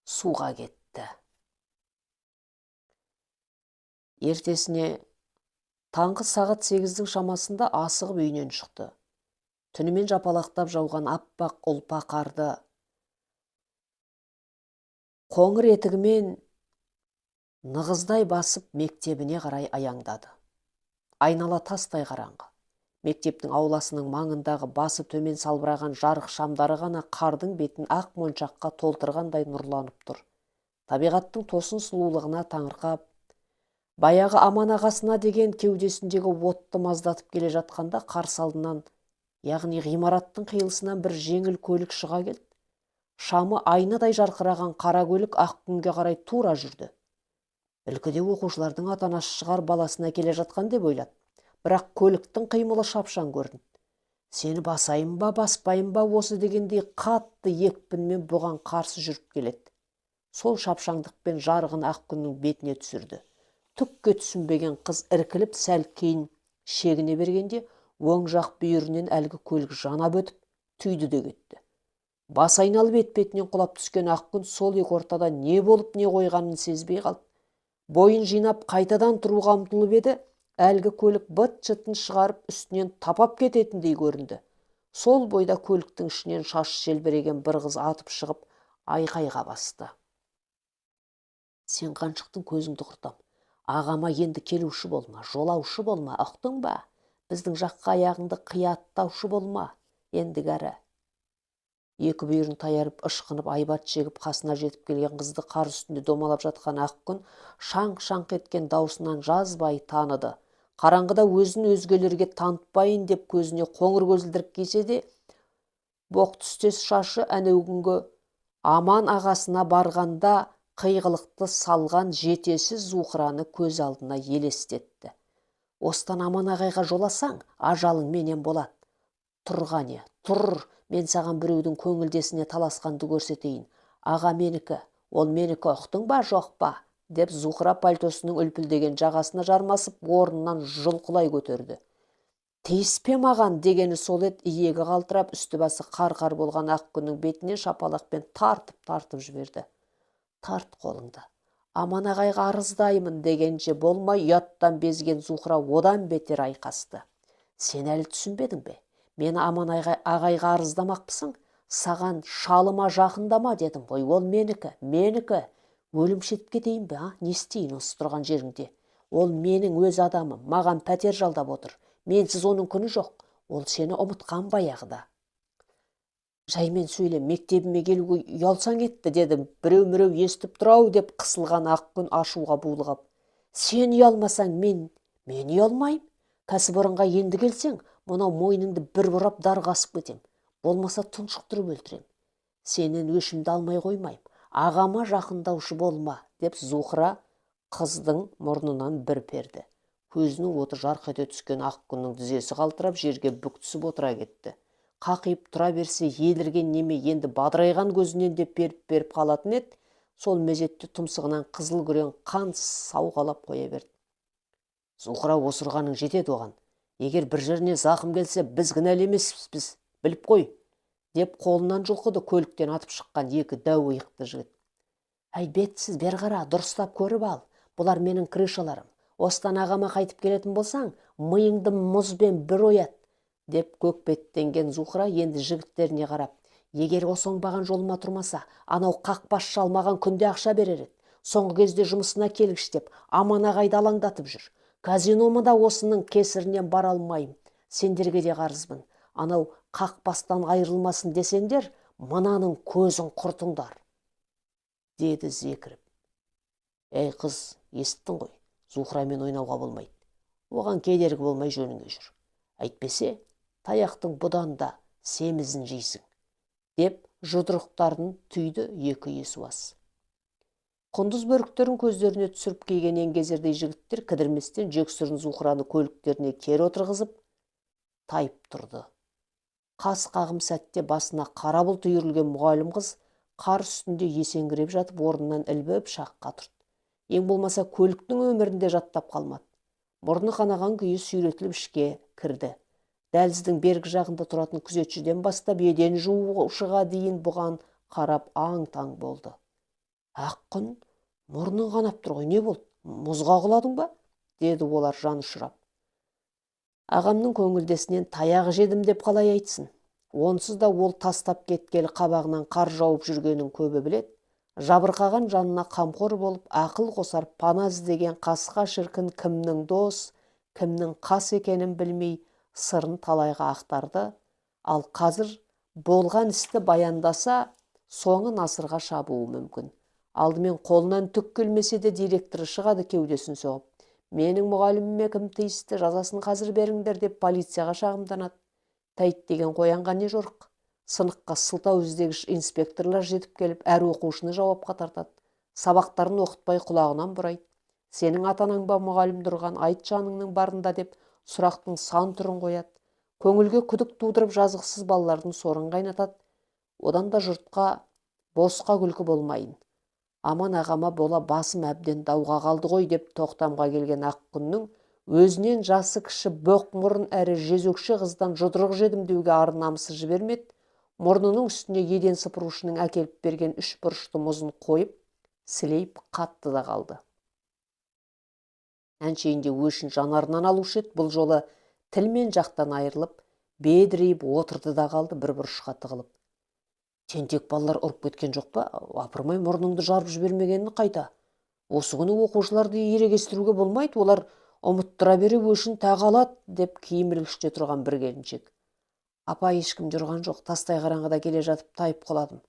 суға кетті. Ертесіне таңғы сағат 8-дің шамасында асығып үйінен шықты. Түнімен жапалақтап жауған аппақ ұлпа қарды қоңыр етігімен нығыздай басып мектебіне қарай аяңдады. Айнала тастай қараңғы. Мектептің ауласының маңындағы басы төмен салбыраған жарық шамдары ғана қардың бетін ақ моншаққа толтырғандай нұрланып тұр. Табиғаттың тосын сұлулығына таңырқап, баяғы Аман ағасына деген кеудесіндегі отты маздатып келе жатқанда қарсы алдынан, яғни ғимараттың қиылысынан бір жеңіл көлік шыға келді. Шамы айнадай жарқыраған қара көлік Ақкүнге қарай тура жүрді. Ілкіде оқушылардың ата-анасы шығар баласына келе жатқан деп ойлады. Бірақ көліктің қимылы шапшаң көрінді. Сені басайын ба, баспайын ба осы дегендей қатты екпінмен бұған қарсы жүріп келеді. Сол шапшаңдықпен жарығын Ақкүннің бетіне түсірді. Түкке түсінбеген қыз іркіліп сәл кейін шегіне бергенде, оң жақ бүйірінен әлгі көлік жанап өтіп, түйді де кетті. Бас айналып етпетінен құлап түскен Ақкүн сол екі ортада не болып не қойғанын сезбей қалды. Бойын жинап қайтадан тұруға ұмтылып еді, әлгі көлік быт-шытын шығарып үстінен тапап кететіндей көрінді. Сол бойда көліктің ішінен шашы желбіреген бір қыз атып шығып, айқайға басты. Сен қаншықтың көзіңді құртам. Ағама енді келуші болма, жолаушы болма, ұқтың ба? Біздің жаққа аяғыңды қияттаушы болма, енді кәрі. Екі бүйірін таярып, ышқынып, айбат шегіп, қасына жетіп келген қызды қар үстінде домалап жатқан Ақкүн шаңқ-шаңқ еткен даусынан жазбай таныды. Қараңғыда өзін өзгелерге танытпайын деп көзіне қоңыр көзілдірік кисе де, боқ түстес шашы әнеугінгі Аман ағасына барғанда қиғылықты салған жетесіз Зухраны көз алдына елестетті. Остан Аман ағайға жоласаң, ажалың менен болады. Тұрғане, тұр, мен саған біреудің көңілдесіне таласқанды көрсетейін. Аға менікі, ол менікі, ұқтың ба, жоқ па? Деп Зухра пальтосының үлпілдеген жағасына жармасып, орнынан жұлқылай көтерді. Тиіспе маған дегені сол ет, иегі қалтырап, үсті басы қар-қар болған Ақкүннің бетіне шапалақпен тартып жіберді. Тарт қолыңды. Аман ағайға арыздаймын дегенше болмай, ұяттан безген Зухра одан бетер айқасты. Сен әлі түсінбедің бе? Мені Аман ағайға арыздамақпысың? Саған шалыма жақындама дедім ғой, ол менікі. Өлімші етіп кетейін бе, не істейін осы тұрған жеріңде? Ол менің өз адамым, маған пәтер жалдап отыр. Менсіз оның күні жоқ. Ол сені ұмытқан баяғыда. Жаймен сөйле, мектебіме келуге ұялсаң етті дедім. Біреу естіп тұрау деп қысылған Ақкүн ашуға булығып. Сен ұялмасаң мен ұялмайым. Кәсіпорынға енді келсең, мынау мойныңды бір бұрап дарғасып кетем. Болмаса тұншықтырып өлтірем. Сенен өшімді алмай қоймайым. Ағама жақындаушы болма, деп Зухра қыздың мұрнынан бір перді. Көзінің оты жарқ ете түскен Ақкүннің тізесі қалтырап жерге бүктісіп отыра кетті. Қақиып тұра берсе елірген неме енді бадырайған көзінен де періп қалатын еді. Сол мезетте тұмсығынан қызыл күрең қан сауғалап қоя берді. Зухра, осырғаның жетеді оған. Егер бір жеріне зақым келсе, біз кінәлі емеспіз, біліп қой, деп қолынан жұлқыды көліктен атып шыққан екі дәу иықты жігіт. Әй, бетсіз, бер қара, дұрыстап көріп ал. Бұлар менің крышаларым. Остан ағама қайтып келетін болсаң, миыңды мұзбен бір оят, деп көкбеттенген Зухра енді жігіттеріне қарап, егер осы оңбаған жолыма тұрмаса, анау қақпас шалмаған күнде ақша берер еді. Соңғы кезде жұмысына келгіш деп, аман ағайды алаңдатып жүр. Казинома да осының кесірінен бара алмайым. Сендерге де қарызбын. Анау қақпастан айырылмасын десеңдер, мынаның көзін құртыңдар, деді зекіріп. Ей қыз, естіттің ғой, Зухрамен ойнауға болмайды. Оған кедергі болмай жөніңе жүр. Әйтпесе, таяқтың бұдан да семізін жейсің, деп жұдырықтарын түйді екі есуас. Құндыз бөріктерін көздеріне түсіріп киген еңгезердей жігіттер кідірместен жексұрын Зухраны көліктеріне кері отырғызып тайып тұрды. Қас қағым сәтте басына қара бұлт үйірілген мұғалім қыз қар үстінде есеңгіреп жатып орнынан ілбіп шаққа тұрды. Ең болмаса көліктің өмірінде жаттап қалмады. Мұрны қанаған күйі сүйретіліп ішке кірді. Дәліздің бергі жағында тұратын күзетшіден бастап еден жуушыға дейін бұған қарап аң-таң болды. Ақкүн, мұрның қанап тұр ғой, не болды? Мұзға құладың ба? Деді олар жан ұшырап. Ағамның көңілдесінен таяғы жедім деп қалай айтсын. Онсыз да ол тастап кеткелі қабағынан қар жауып жүргенін көбі білет. Жабырқаған жанына қамқор болып, ақыл қосар пана іздеген қасқа шіркін кімнің дос, кімнің қас екенін білмей, сырын талайға ақтарды. Ал қазір болған істі баяндаса, соңы насырға шабуы мүмкін. Алдымен қолынан түк келмесе де директоры шығады кеудесін соғып. Менің мұғаліміме кім тиісті, жазасын қазір беріңдер деп полицияға шағымданады. Тәйт деген қоянға не жорық. Сыныққа сылтау іздегіш инспекторлар жетіп келіп, әр оқушыны жауапқа тартады. Сабақтарын оқытпай құлағынан бұрайды. Сенің атанаң ба мұғалім тұрған, айт жаныңның барында деп сұрақтың сан түрін қояды. Көңілге күдік тудырып жазықсыз балалардың сорын қайнатады. Одан да жұртқа босқа күлкі болмайын. Аман ағама бола басым әбден дауға қалды ғой деп тоқтамға келген Ақкүннің өзінен жасы кіші боқ мұрын әрі жезөкше қыздан жұдырық жедім деуге ар намысы жібермеді. Мұрнының үстіне еден сыпырушының әкеліп берген үш бұрышты мұзын қойып, сілейіп қатты да қалды. Әншейінде өшін жанарынан алушы еді, бұл жолы тілмен жақтан айырылып, бедірейіп отырды да қалды бір бұрышқа тығылып. Тентек балалар ұрып кеткен жоқ па? Апырмай, мұрныңды жарып жібермегенін қайта. Осы күні оқушыларды ерегестіруге болмайды, олар ұмыттыра бере өшін тағалады, деп киімілгіште тұрған бір келіншек. Апа, ешкім жүрған жоқ, тастай қараңғыда келе жатып тайып құладым.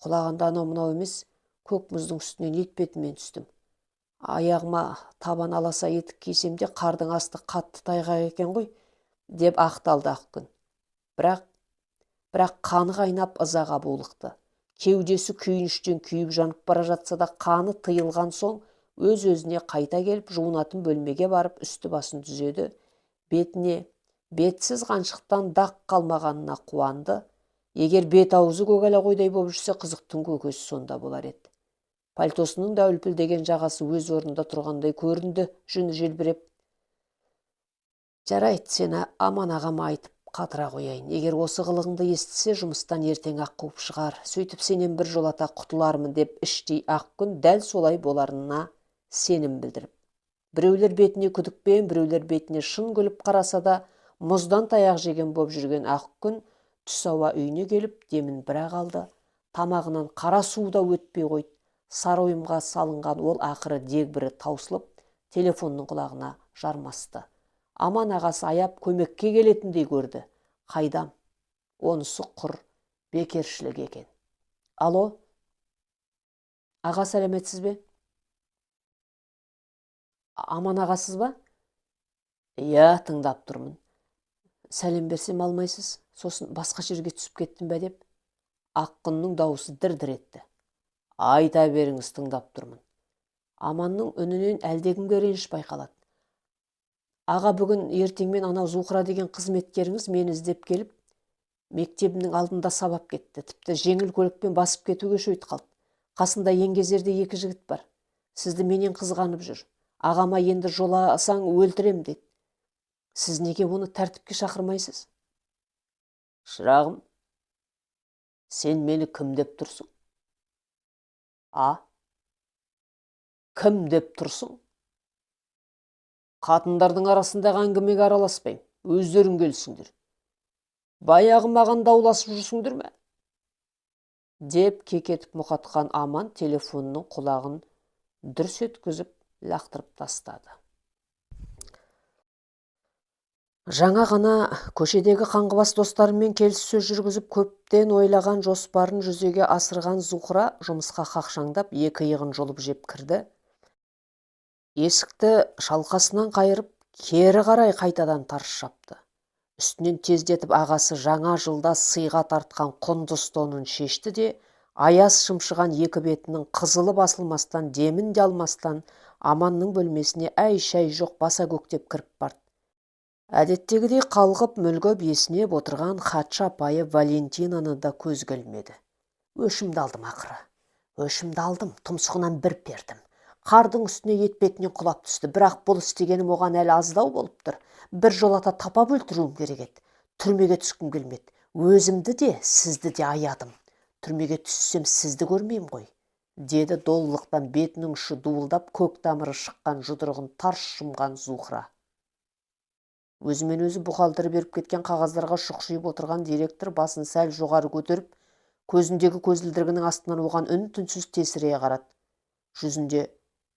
Құлағанда анау мынау емес, көк мұздың үстінен етпетімен түстім. Аяғыма табан аласа етік кисемде қардың асты қатты тайғақ екен ғой, деп ақталды Ақкүн. Бірақ қаны қайнап ызаға булықты. Кеудесі күйініштен күйіп жанып бара жатса да қаны тыйылған соң өз-өзіне қайта келіп жуынатын бөлмеге барып үсті басын түзеді. Бетіне бетсіз қаншықтан дақ қалмағанына қуанды. Егер бет аузы көгала қойдай болып жүрсе, қызықтың көкесі сонда болар еді. Пальтосының да үлпілдеген жағасы өз орнында тұрғандай көрінді, жүні желбіреп. Жарайды, сені аман ағама айтып қатыра қояйын. Егер осы қылығыңды естісе, жұмыстан ертең ақ қуып шығар. Сөйтіп сенен бір жолата құтылармын деп іштей Ақкүн дәл солай боларына сенім білдіріп. Біреулер бетіне күдікпен, біреулер бетіне шын күліп қараса да, мұздан таяқ жеген боп жүрген Ақкүн түс ауа үйіне келіп демін бірақ алды. Тамағынан қара су да өтпей қойды. Сары ойымға салынған ол ақыры дегбірі таусылып, телефонның құлағына жармасты. Аман ағасы аяп көмекке келетіндей көрді. Қайдам? Онысы құр бекершілік екен. Алло? Аға, сәлеметсіз бе? Аман ағасыз ба? Иә, тыңдап тұрмын. Сәлем берсем алмайсыз, сосын басқа жерге түсіп кеттім бе деп. Аққұнның дауысы дір-дір етті. Айта беріңіз, тыңдап тұрмын. Аманның үнінен әлдекімге реніш байқалады. Аға, бүгін ертеңмен анау Зухра деген қызметкеріңіз мені іздеп келіп, мектебімнің алдында сабап кетті. Тіпті жеңіл көлікпен басып кетуге шөйт қалды. Қасында Еңгезерде 2 жігіт бар. Сізді менен қызғанып жүр. Ағама енді жоласаң өлтірем деді. Сіз неге оны тәртіпке шақырмайсыз? Шырағым, сен мені кім деп тұрсың? Кім деп тұрсың? Қатындардың арасындағы әңгімеге араласпайым. Өздерің келсіңдер. Баяғы маған дауласып жүрсіңдер ме? Деп кекетіп мұқатқан Аман телефонның құлағын дүрс еткізіп лақтырып тастады. Жаңа ғана көшедегі қаңғыбас достарымен келіссөз жүргізіп көптен ойлаған жоспарын жүзеге асырған Зухра жұмысқа қақшаңдап 2 иығын жұлып жеп кірді. Есікті шалқасынан қайырып, кері қарай қайтадан тарс жапты. Үстінен тездетіп ағасы жаңа жылда сыйға тартқан құндыз тонын шешті де, аяз шымшыған 2 бетінің қызылы басылмастан, демін де алмастан Аманның бөлмесіне әй-шәй жоқ баса көктеп кіріп барды. Әдеттегідей қалғып мүлгіп есінеп отырған хатшы апайы Валентинаны да көзге ілмеді. Өшімді алдым ақыры. Өшімді алдым, тұмсығынан бір пердім. Қардың үстіне етпетінен құлап түсті, бірақ бұл істегенім оған әлі аздау болып тұр. Бір жолата тапап өлтіруім керек еді. Түрмеге түскім келмеді. Өзімді де, сізді де аядым. Түрмеге түссем сізді көрмеймін ғой, деді долылықтан бетінің ұшы дуылдап, көк тамыры шыққан жұдырығын тарс жұмған Зухра. Өзімен өзі бұқалтырып беріп кеткен қағаздарға шұқшиып отырған директор басын сәл жоғары көтеріп, көзіндегі көзілдірігінің астынан оған үн-түнсіз тесірейе қарады. Жүзінде,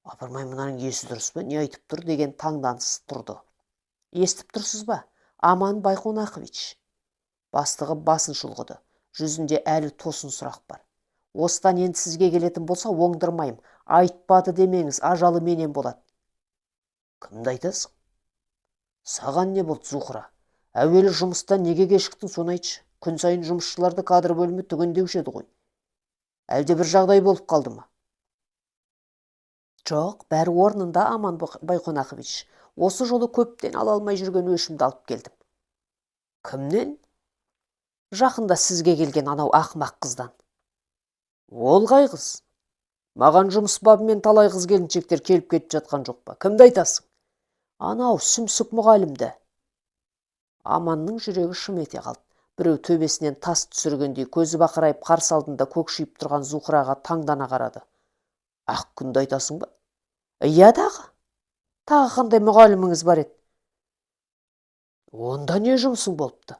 апырмай, мынаның есі дұрыс па, не айтып тұр деген таңданыс тұрды. Естіп тұрсыз ба, Аман Байқонақович? Бастығы басын шұлғыды. Жүзінде әлі тосын сұрақ бар. Осыдан енді сізге келетін болса, оңдырмайым. Айтпады демеңіз, ажалы менен болады. Кімді айтасың? Саған не болды, Зухра? Әуелі жұмыстан неге кешіктің, соны айтшы. Күн сайын жұмысшыларды кадр бөлімі түгендеуші еді ғой. Әлде бір жағдай болып қалды ма? Жоқ, бәрі орнында, Аман Байқонақович. Осы жолы көптен ала алмай жүрген өшімді алып келдім. Кімнен? Жақында сізге келген анау ақымақ қыздан. Ол қай қыз? Маған жұмыс бабымен талай қыз келіншектер келіп кетіп жатқан жоқ па? Кімді айтасың? Анау сүмсік мұғалімді. Аманның жүрегі шым ете қалды. Біреу төбесінен тас түсіргендей көзі бақырайып қарсы алдында көкшиіп тұрған Зухраға таңдана қарады. Ақкүнді айтасың ба? Иә дағы. Тағы қандай мұғаліміңіз бар еді? Онда не жұмысың болыпты?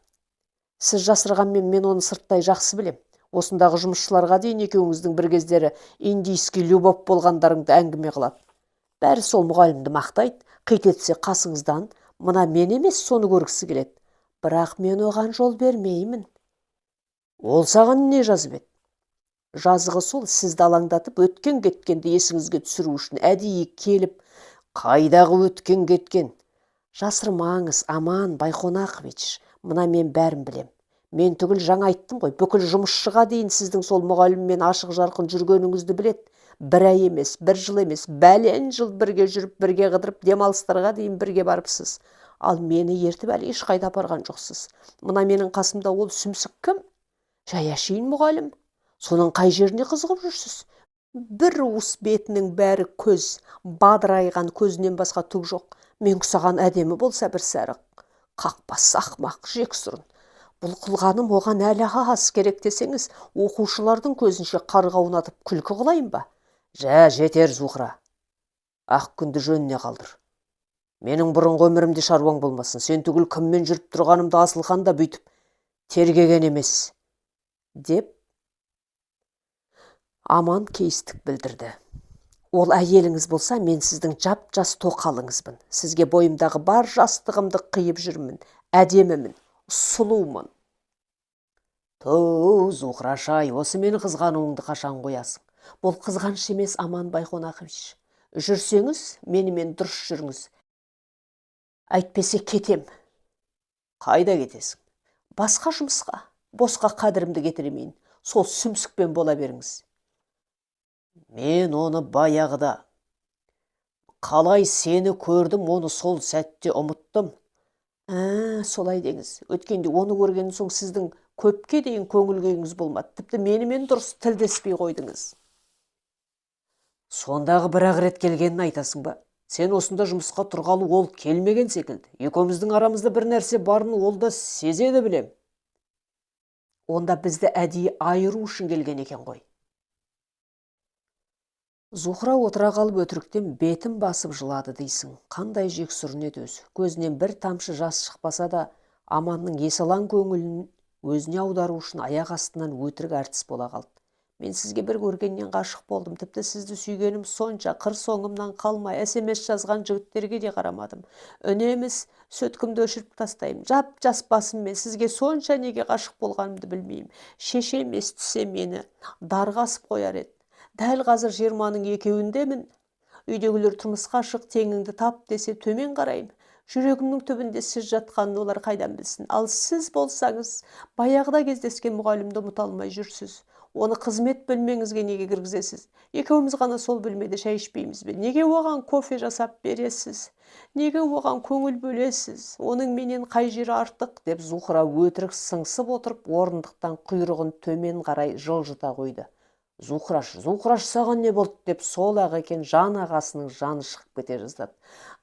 Сіз жасырғанмен мен оны сырттай жақсы білем. Осындағы жұмысшыларға дейін екеуіңіздің бір кездері индийский любовь болғандарыңды әңгіме қылады. Бәрі сол мұғалімді мақтайды, қит етсе қасыңыздан, мына мен емес соны көргісі келеді. Бірақ мен оған жол бермеймін. Ол саған не жазып еді? Жазығы сол, сізді алаңдатып, өткен кеткенді есіңізге түсіру үшін әдейі келіп, қайдағы өткен кеткен? Жасырмаңыз, Аман Байқонақович, мына мен бәрін білем. Мен түгіл жаңа айттым ғой, бүкіл жұмысшыға дейін сіздің сол мұғаліммен ашық жарқын жүргеніңізді білет. Бір ай емес, бір жыл емес, бәлен жыл бірге жүріп, бірге қыдырып, демалыстарға дейін бірге барыпсыз. Ал мені ертіп әлі ешқайда апарған жоқсыз. Мына менің қасымда ол сүмсік кім? Жай әшейін мұғалім. Соның қай жеріне қызығып жүрсіз? Бір уыс бетінің бәрі көз, бадырайған көзінен басқа түк жоқ. Мен құсаған әдемі болса бір сәрі қақпас ақмақ жексұрын. Бұл қылғаным оған әлі аз керек десеңіз, оқушылардың көзінше қарға ұнатып күлкі қылайын ба? Жетер, Зухра. Ақкүнді жөніне қалдыр. Менің бұрынғы өмірімде шаруаң болмасын. Сен түгіл кіммен жүріп тұрғанымды Асылхан да бүйтіп. тергеген емес, деп Аман кейістік білдірді. Ол әйеліңіз болса, мен сіздің жап-жас тоқалыңызбын. Сізге бойымдағы бар жастығымды қиып жүрмін, әдемімін, сұлумын. Тоу, Зухрашай, осы мені қызғануыңды қашан қоясың? Бұл қызғаныш емес, Аман Байқонақович. Жүрсеңіз, менімен дұрыс жүріңіз. Әйтпесе кетем. Қайда кетесің? Басқа жұмысқа, босқа қадірімді кетіремейін. Сол сүмсікпен бола беріңіз. Мен оны баяғыда қалай сені көрдім, оны сол сәтте ұмыттым. Солай деңіз. Өткенде оны көрген соң сіздің көпке дейін көңіл күйіңіз болмады. Тіпті менімен дұрыс тілдеспей қойдыңыз. Сондағы бір-ақ рет келгенін айтасың ба? Сен осында жұмысқа тұрғалы ол келмеген секілді. Екеуміздің арамызда бір нәрсе барын ол да сезеді, білем. Онда бізді әдейі айыру үшін келген екен ғой. Зухра отыра қалып өтіріктен бетін басып жылады дейсің. Қандай жексұрын еді өзі. Көзінен бір тамшы жас шықпаса да, Аманның есалаң көңілін өзіне аудару үшін аяқ астынан өтірік әртіс бола қалды. Мен сізге бір көргеннен ғашық болдым. Тіпті сізді сүйгенім сонша қыр соңымнан қалмай, SMS жазған жігіттерге де қарамадым. Үнеміз сөткімді өшіріп тастаймын. Жап-жас басыммен сізге сонша неге ғашық болғанымды білмеймін. Шешем естісе мені дарғасып қояр еді. Дәл қазір 20-ның екеуіндемін. Үйдегілер тұрмысқа шық, теңіңді тап десе төмен қараймын. Жүрегімнің түбінде сіз жатқанын олар қайдан білсін. Ал сіз болсаңыз, баяғыда кездескен мұғалімді ұмыта алмай жүрсіз. Оны қызмет бөлмеңізге неге кіргізесіз? Екеуміз ғана сол бөлмеде шай ішпейміз бе? Неге оған кофе жасап бересіз? Неге оған көңіл бөлесіз? Оның менен қай жері артық? Деп Зухра өтірік сыңсып отырып, орындықтан құйрығын төмен қарай жылжыта қойды. Зухраш, саған не болды? Деп сол-ақ екен жан ағасының жаны шығып кете жаздады.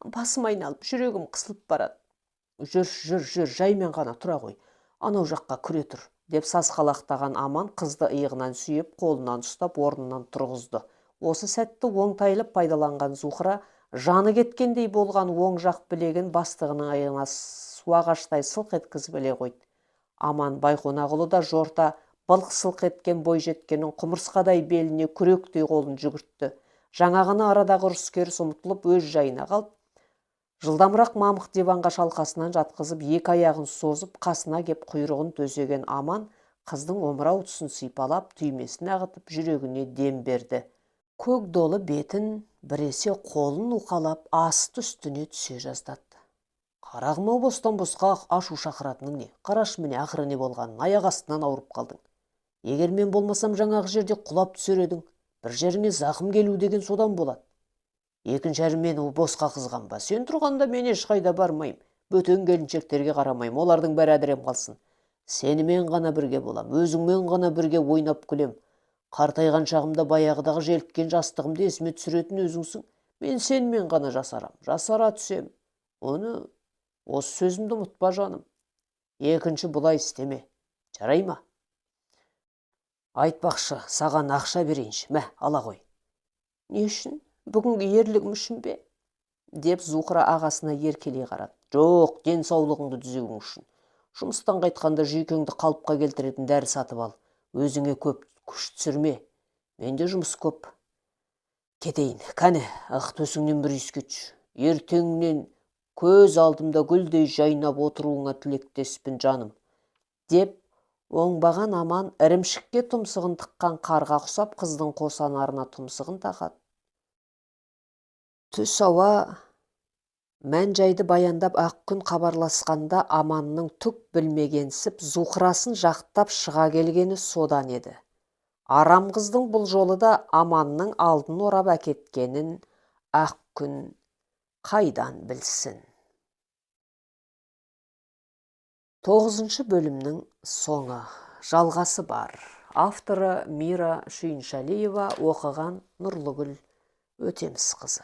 Басым айналып, жүрегім қысылып барады. Жүр, жаймен ғана тұра қой. Анау жаққа күре тұр. Деп сасқалақтаған Аман қызды иығынан сүйеп, қолынан ұстап, орнынан тұрғызды. Осы сәтті оңтайлып пайдаланған Зухра жаны кеткендей болған оң жақ білегін бастығының аяғына суағаштай сылқ еткізіп іле қойды. Аман Байқонақұлы да жорта былқ-сылқ еткен бойжеткеннің құмырсқадай беліне күректей қолын жүгіртті. Жаңағыны арадағы ұрыс-керіс ұмытылып өз жайына қалып, жылдамырақ мамық диванға шалқасынан жатқызып, екі аяғын созып, қасына кеп құйрығын төсеген Аман қыздың омырау тұсын сипалап, түймесін ағытып, жүрегіне дем берді. Көк долы бетін, біресе қолын уқалап, асты үстіне түсе жаздады. Қарағым-ау, бостан-босқа ашу шақыратының не? Қараш, міне ақыры не болғанын, аяқ астынан ауырып қалдың. Егер мен болмасам жаңағы жерде құлап түсер едің. Бір жеріңе зақым келу деген содан болады. Екінші әрі мені босқа қызғанба. Сен тұрғанда мен ешқайда бармайым. Бөтен келіншектерге қарамайым. Олардың бәрі әдірем қалсын. Сенімен ғана бірге болам. Өзіңмен ғана бірге ойнап күлем. Қартайған шағымда баяғыдағы желіккен жастығымды есіме түсіретін өзіңсің. Мен сенімен ғана жасарам. Жасара түсем. Осы сөзімді ұмытпа, жаным. Екінші бұлай істеме. Жарай ма? Айтпақшы, саған ақша берейінші. Мә, ала қой. Не үшін? Бүгінгі ерлігім үшін бе? Деп Зухра ағасына еркелей қарады. Жоқ, денсаулығыңды түзеуің үшін. Жұмыстан қайтқанда жүйкеңді қалыпқа келтіретін дәрі сатып ал. Өзіңе көп күш түсірме. Менде жұмыс көп. Кетейін. Кәне, ақ төсіңнен бір иіскетші. Ертеңнен көз алдымда гүлдей жайнап отыруыңа тілектеспін, жаным. Деп оңбаған Аман ірімшікке тұмсығын тыққан қарға құсап, қыздың қосанарына тұмсығын тақады. Түс ауа мән жайды баяндап ақ күн хабарласқанда Аманның түк білмегенсіп, Зухрасын жақтап шыға келгені содан еді. Арам қыздың бұл жолы да Аманның алдын орап әкеткенін ақ күн қайдан білсін. 9 бөлімнің соңы, жалғасы бар. Авторы Мира Шүйіншалиева, оқыған Нұрлыгүл Өтемісқызы.